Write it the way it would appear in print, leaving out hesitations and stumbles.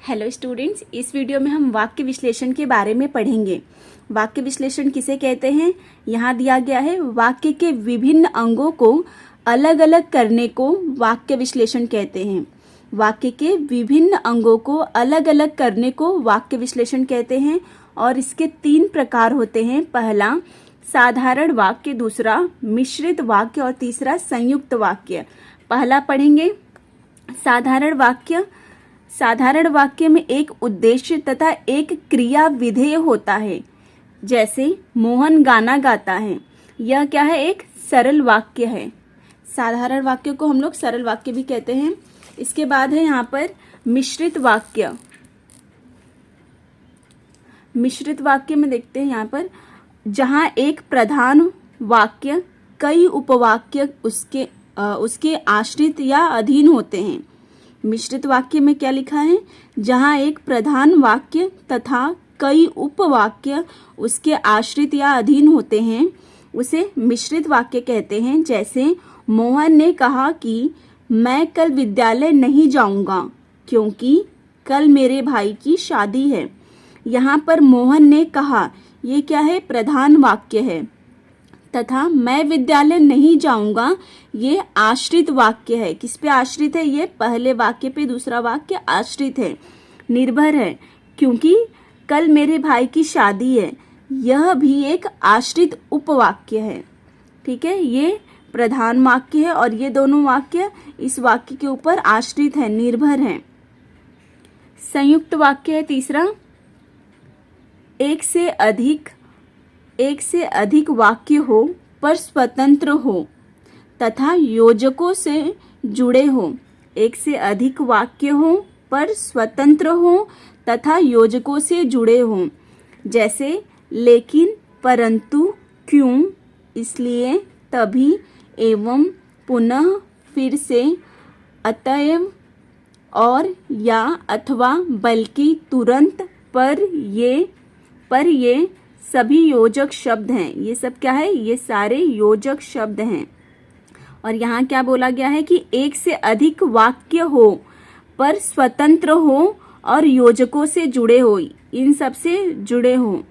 Hello students, इस video में हम वाक्य विश्लेषण के बारे में पढ़ेंगे। वाक्य विश्लेषण किसे कहते हैं? यहाँ दिया गया है वाक्य के विभिन्न अंगों को अलग अलग करने को वाक्य विश्लेषण कहते हैं। वाक्य के विभिन्न अंगों को अलग अलग करने को वाक्य विश्लेषण कहते हैं और इसके 3 प्रकार होते हैं। पहला साधारण वाक्य, दूसरा मिश्रित वाक्य और तीसरा संयुक्त वाक्य। पहला पढ़ेंगे साधारण वाक्य। साधारण वाक्य में एक उद्देश्य तथा एक क्रिया विधेय होता है। जैसे मोहन गाना गाता है, यह क्या है? एक सरल वाक्य है। साधारण वाक्य को हम लोग सरल वाक्य भी कहते हैं। इसके बाद है यहाँ पर मिश्रित वाक्य। मिश्रित वाक्य में देखते हैं यहाँ पर जहाँ एक प्रधान वाक्य कई उपवाक्य उसके आश्रित या अधीन होते हैं। मिश्रित वाक्य में क्या लिखा है? जहाँ एक प्रधान वाक्य तथा कई उपवाक्य उसके आश्रित या अधीन होते हैं, उसे मिश्रित वाक्य कहते हैं। जैसे मोहन ने कहा कि मैं कल विद्यालय नहीं जाऊंगा क्योंकि कल मेरे भाई की शादी है। यहाँ पर मोहन ने कहा, ये क्या है? प्रधान वाक्य है। तथा मैं विद्यालय नहीं जाऊंगा, ये आश्रित वाक्य है। किस पे आश्रित है? ये पहले वाक्य पे दूसरा वाक्य आश्रित है, निर्भर है, क्योंकि कल मेरे भाई की शादी है। यह भी एक आश्रित उपवाक्य है। ठीक है, ये प्रधान वाक्य है और ये दोनों वाक्य इस वाक्य के ऊपर आश्रित है, निर्भर है। संयुक्त वाक्य है तीसरा। एक से अधिक वाक्य हो पर स्वतंत्र हो तथा योजकों से जुड़े हो। एक से अधिक वाक्य हो पर स्वतंत्र हो तथा योजकों से जुड़े हो। जैसे लेकिन, परंतु, क्यों, इसलिए, तभी, एवं, पुनः, फिर से, अतएव, और, या, अथवा, बल्कि, तुरंत, पर ये सभी योजक शब्द हैं। ये सब क्या है? ये सारे योजक शब्द हैं। और यहाँ क्या बोला गया है कि एक से अधिक वाक्य हो पर स्वतंत्र हो और योजकों से जुड़े हो, इन सब से जुड़े हो।